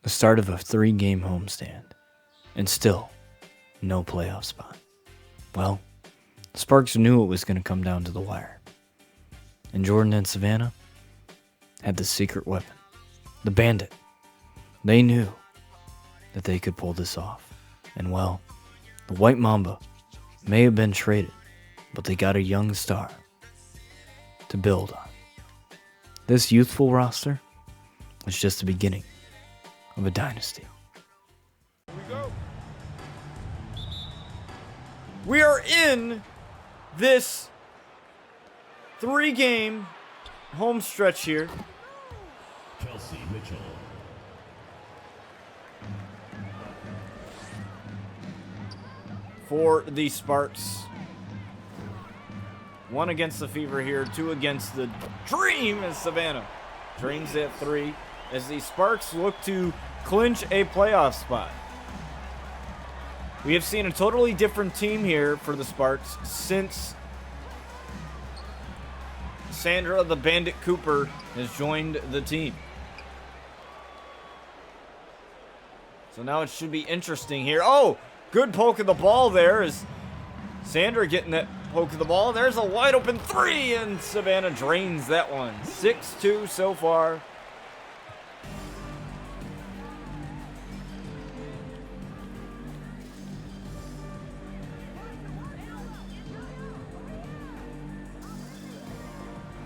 The start of a 3-game homestand, and still no playoff spot. Well, the Sparks knew it was going to come down to the wire. And Jordan and Savannah had the secret weapon, the Bandit. They knew that they could pull this off. And well, the White Mamba may have been traded, but they got a young star to build on. This youthful roster was just the beginning of a dynasty. Here we go. We are in this 3-game home stretch here. Kelsey Mitchell. For the Sparks. 1 against the Fever here, 2 against the Dream as Savannah drains that 3 as the Sparks look to clinch a playoff spot. We have seen a totally different team here for the Sparks since Sandra the Bandit Cooper has joined the team. So now it should be interesting here. Oh, good poke of the ball there is Sandra getting that poke of the ball. There's a wide open 3 and Savannah drains that one. 6-2 so far.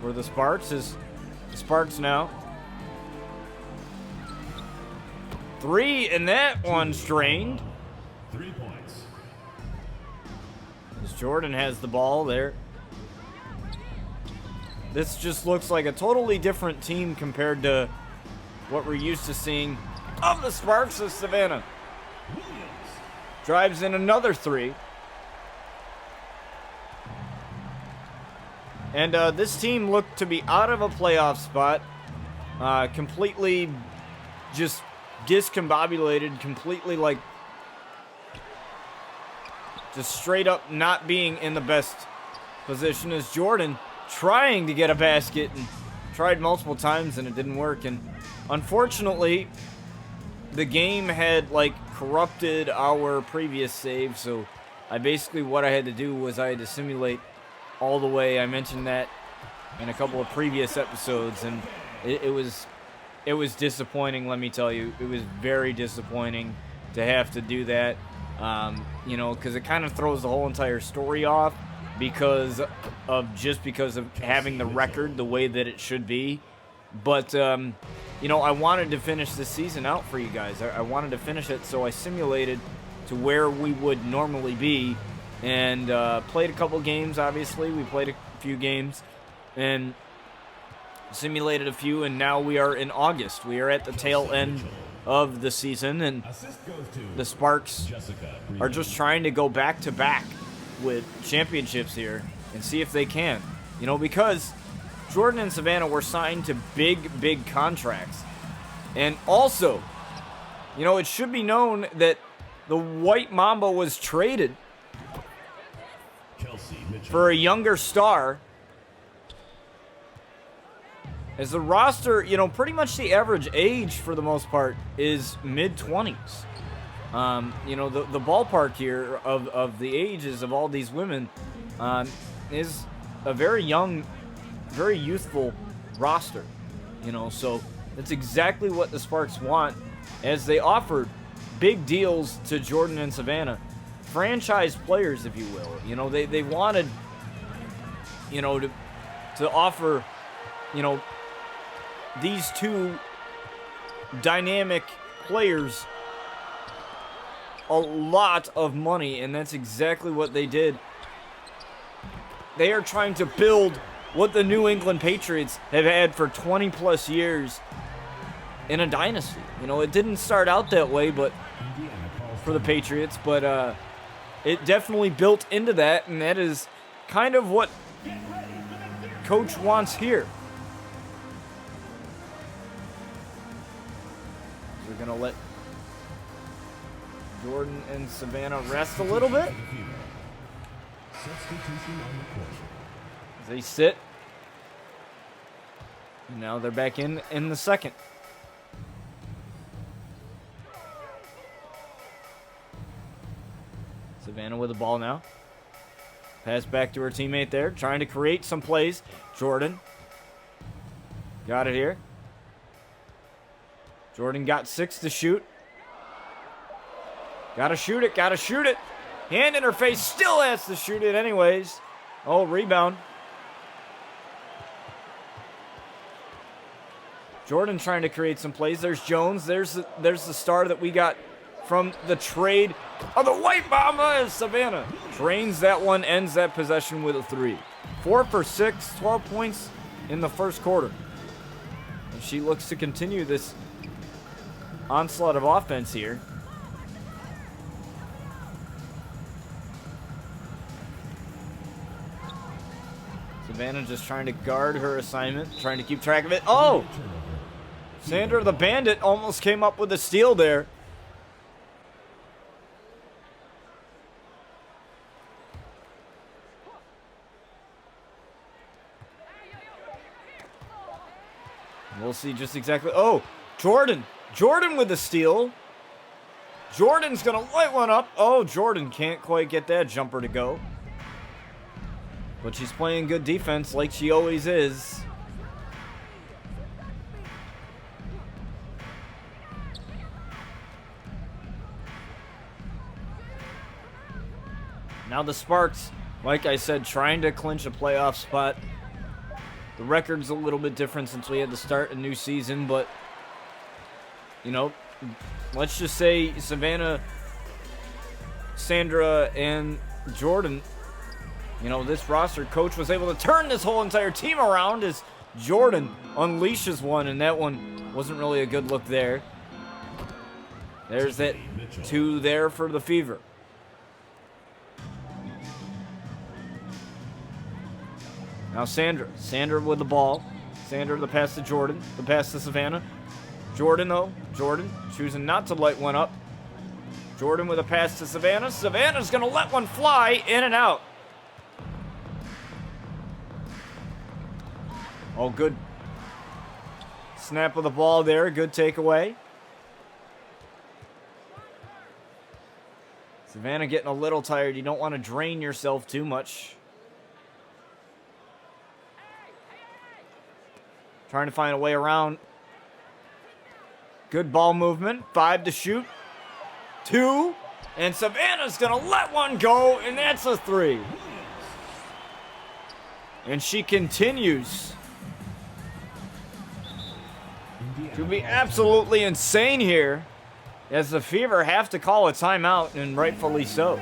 For the Sparks is the Sparks now. 3 and that one's drained. 3 points. As Jordan has the ball there. This just looks like a totally different team compared to what we're used to seeing of the Sparks of Savannah. Drives in another 3. And this team looked to be out of a playoff spot. Completely just discombobulated. Completely like just straight up not being in the best position as Jordan trying to get a basket and tried multiple times and it didn't work. And unfortunately, the game had like corrupted our previous save. So what I had to do was I had to simulate all the way. I mentioned that in a couple of previous episodes, and it was disappointing, let me tell you. It was very disappointing to have to do that, because it kind of throws the whole entire story off because of having the record the way that it should be. But, I wanted to finish this season out for you guys. I wanted to finish it, so I simulated to where we would normally be. And played a couple games, obviously. We played a few games and simulated a few, and now we are in August. We are at the tail end of the season, and the Sparks are just trying to go back-to-back with championships here and see if they can. Because Jordan and Savannah were signed to big contracts. And also, it should be known that the White Mamba was traded for a younger star. As the roster, pretty much the average age for the most part is mid-20s. The ballpark here of the ages of all these women is a very young, very youthful roster. So that's exactly what the Sparks want as they offered big deals to Jordan and Savannah. Franchise players, if you will. They wanted, to offer, these 2 dynamic players a lot of money, and that's exactly what they did. They are trying to build what the New England Patriots have had for 20 plus years in a dynasty. It didn't start out that way, but for the Patriots, but it definitely built into that, and that is kind of what Coach wants here. We're going to let Jordan and Savannah rest a little bit. As they sit. And now they're back in the second. Savannah with the ball now. Pass back to her teammate there, trying to create some plays. Jordan got it here. Jordan got 6 to shoot. Gotta shoot it, gotta shoot it. Hand in her face, still has to shoot it anyways. Oh, rebound. Jordan trying to create some plays. There's Jones. There's the star that we got from the trade of the White Mamba as Savannah drains that one, ends that possession with a 3. 4 for 6, 12 points in the first quarter. And she looks to continue this onslaught of offense here. Savannah just trying to guard her assignment, trying to keep track of it. Oh! Sandra the Bandit almost came up with a steal there. We'll see just exactly. Oh, Jordan. Jordan with the steal. Jordan's going to light one up. Oh, Jordan can't quite get that jumper to go. But she's playing good defense like she always is. Now the Sparks, like I said, trying to clinch a playoff spot. The record's a little bit different since we had to start a new season, but, you know, let's just say Savannah, Sandra, and Jordan, you know, this roster coach was able to turn this whole entire team around as Jordan unleashes one, and that one wasn't really a good look there. There's that 2 there for the Fever. Now Sandra. Sandra with the ball. Sandra the pass to Jordan. The pass to Savannah. Jordan, though. Jordan choosing not to light one up. Jordan with a pass to Savannah. Savannah's going to let one fly in and out. Oh, good snap of the ball there. Good takeaway. Savannah getting a little tired. You don't want to drain yourself too much. Trying to find a way around. Good ball movement. 5 to shoot. 2. And Savannah's going to let one go, and that's a 3. And she continues to be absolutely insane here as the Fever have to call a timeout, and rightfully so.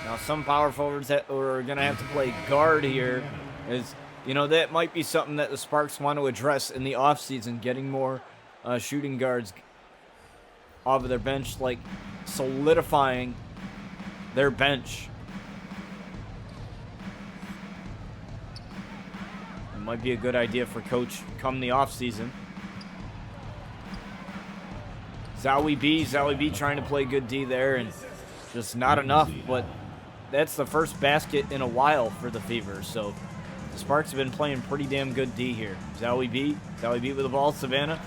Now, some power forwards that are going to have to play guard here. Is, you know, that might be something that the Sparks want to address in the offseason, getting more shooting guards off of their bench, like solidifying their bench. It might be a good idea for Coach come the offseason. Zowie B trying to play good D there, and just not enough, but that's the first basket in a while for the Fever, so the Sparks have been playing pretty damn good D here. Zowie B with the ball. Savannah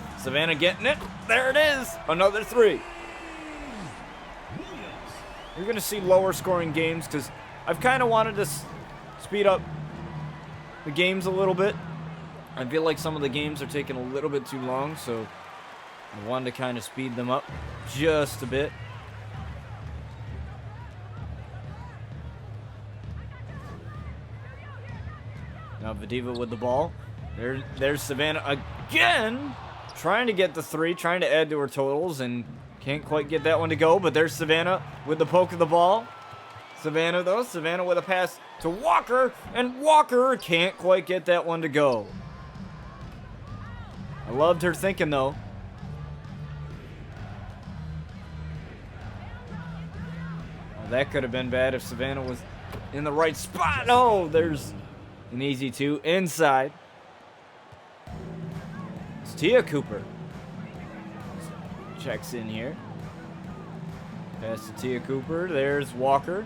getting it. There it is. Another 3. You're going to see lower scoring games because I've kind of wanted to speed up the games a little bit. I feel like some of the games are taking a little bit too long, so I wanted to kind of speed them up just a bit. Now Vadiva with the ball. There's Savannah again, trying to get the 3, trying to add to her totals, and can't quite get that one to go. But there's Savannah with the poke of the ball. Savannah with a pass to Walker, and Walker can't quite get that one to go. I loved her thinking, though. Well, that could have been bad if Savannah was in the right spot. Oh, there's an easy 2 inside. It's Tia Cooper. Checks in here. Pass to Tia Cooper. There's Walker.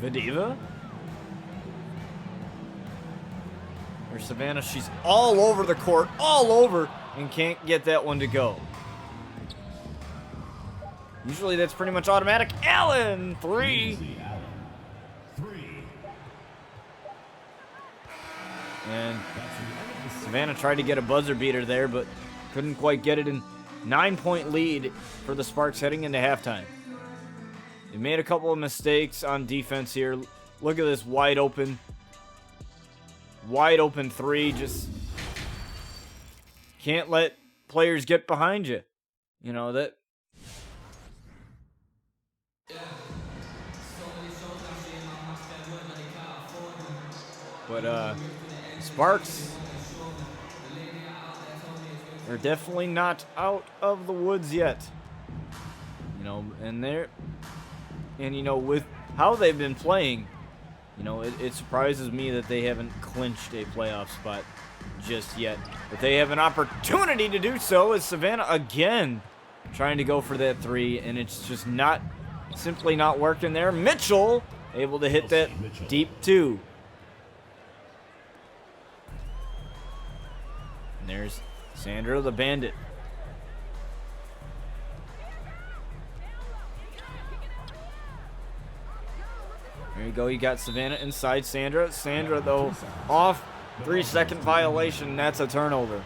Vadiva. There's Savannah. She's all over the court, all over, and can't get that one to go. Usually that's pretty much automatic. Allen, 3. Easy, Allen. 3. And That's the end of the Savannah tried to get a buzzer beater there, but couldn't quite get it in. 9-point lead for the Sparks heading into halftime. They made a couple of mistakes on defense here. Look at this wide open 3. Just can't let players get behind you. You know that. But Sparks are definitely not out of the woods yet. You know, with how they've been playing, you know, it surprises me that they haven't clinched a playoff spot just yet. But they have an opportunity to do so as Savannah again trying to go for that 3, and it's just simply not working there. Mitchell able to hit that deep 2. And there's Sandra the Bandit. There you go. You got Savannah inside Sandra. Sandra, though, off. 3-second violation. That's a turnover.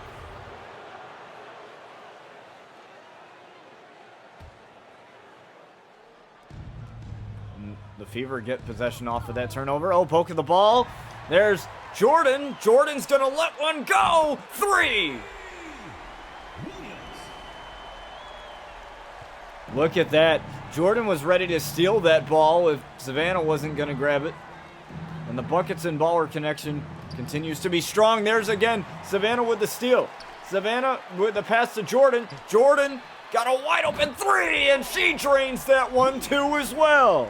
And the Fever get possession off of that turnover. Oh, poke of the ball. There's Jordan. Jordan's going to let one go. 3. Look at that. Jordan was ready to steal that ball if Savannah wasn't going to grab it. And the buckets and baller connection continues to be strong. There's again Savannah with the steal. Savannah with the pass to Jordan. Jordan got a wide open 3, and she drains that one too as well.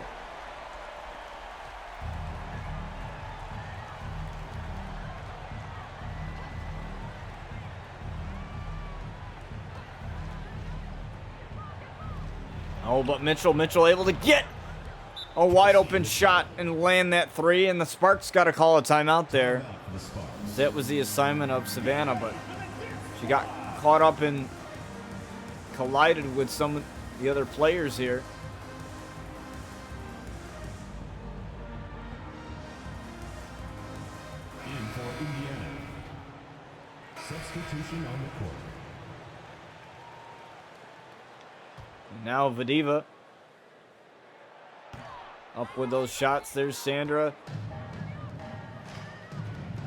Oh, but Mitchell able to get a wide open shot and land that 3, and the Sparks got to call a timeout there. That was the assignment of Savannah, but she got caught up and collided with some of the other players here. In for Indiana. Substitution on the court. Now Vadiva up with those shots. There's Sandra.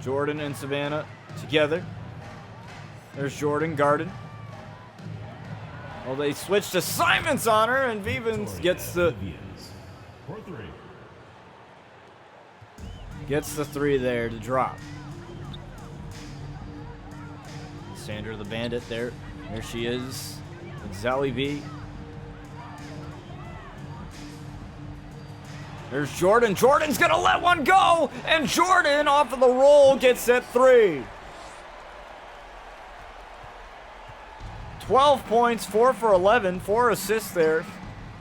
Jordan and Savannah together. There's Jordan guarded. Well, they switched assignments on her, and Vivens gets the For 3. Gets the 3 there to drop. Sandra the Bandit there. There she is with Zally B. There's Jordan. Jordan's going to let one go. And Jordan, off of the roll, gets that 3. 12 points, 4 for 11, 4 assists there,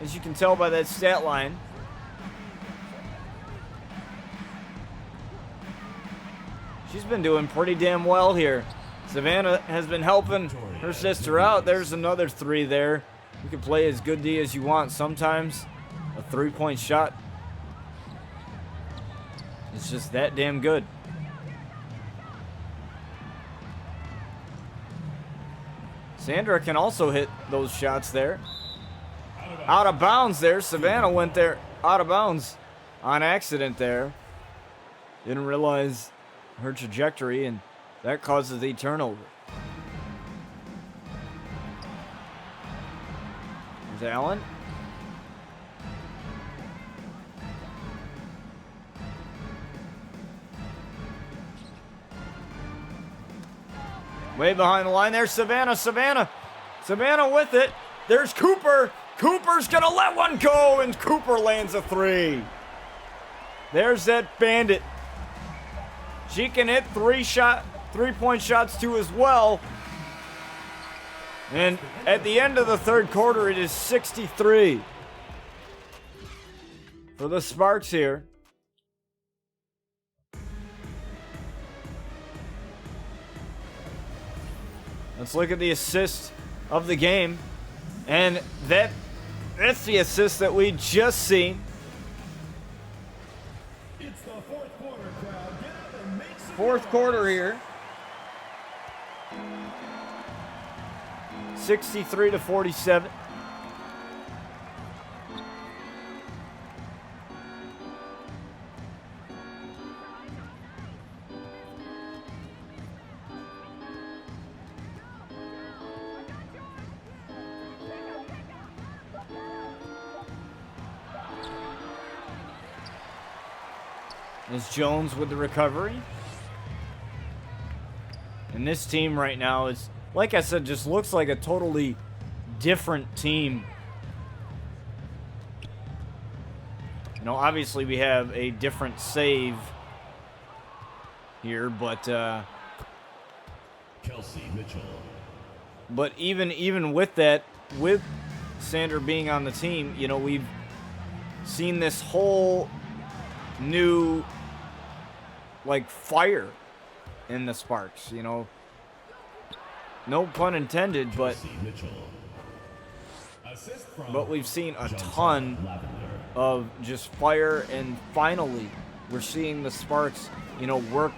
as you can tell by that stat line. She's been doing pretty damn well here. Savannah has been helping her sister out. There's another 3 there. You can play as good D as you want. Sometimes a 3-point shot, it's just that damn good. Sandra can also hit those shots there. Out of bounds there. Savannah went there out of bounds on accident there. Didn't realize her trajectory, and that causes the turnover. There's Allen. Way behind the line there, Savannah with it. There's Cooper. Cooper's gonna let one go, and Cooper lands a 3. There's that Bandit. She can hit 3-point shots too as well. And at the end of the third quarter, it is 63 for the Sparks here. Let's look at the assist of the game. And that's the assist that we just seen. It's the fourth quarter, crowd. Get up and make some Fourth quarter here. 63-47. Is Jones with the recovery. And this team right now is, like I said, just looks like a totally different team. You know, obviously we have a different save here, but Kelsey Mitchell. but even with that, with Sander being on the team, you know, we've seen this whole new like fire in the Sparks, you know. No pun intended, but Kelsey Mitchell. Assist from we've seen a Johnson ton Lavender. of just fire, and finally we're seeing the Sparks, you know, work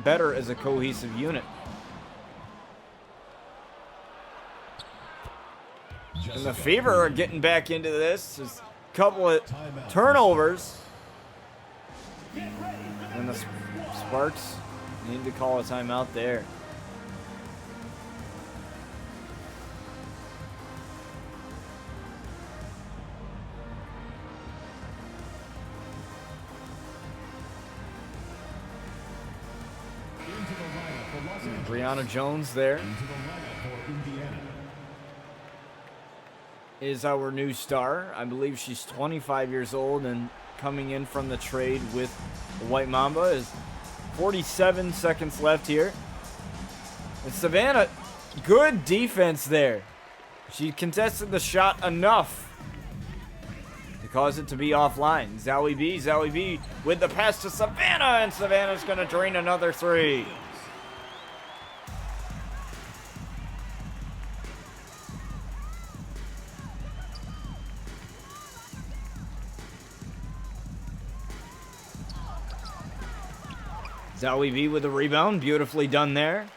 better as a cohesive unit. And the Fever are getting back into this. Just a couple of turnovers. And the Sparks need to call a timeout there. Into the lineup for Los Angeles. Brianna Jones there Into the lineup for Indiana. is our new star. I believe she's 25 years old and coming in from the trade with the White Mamba. Is 47 seconds left here. And Savannah, good defense there. She contested the shot enough to cause it to be offline. Zowie B with the pass to Savannah, and Savannah's going to drain another three. Zowie B with the rebound. Beautifully done there.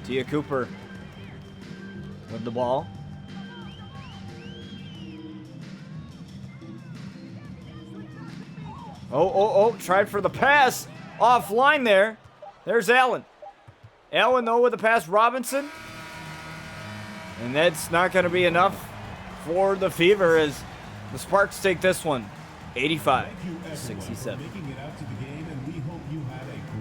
Tia Cooper with the ball. Oh, tried for the pass. Offline there. There's Allen. Allen, though, with the pass. Robinson. And that's not going to be enough for the Fever as the Sparks take this one. 85-67. Making it out to the game, and we hope you had a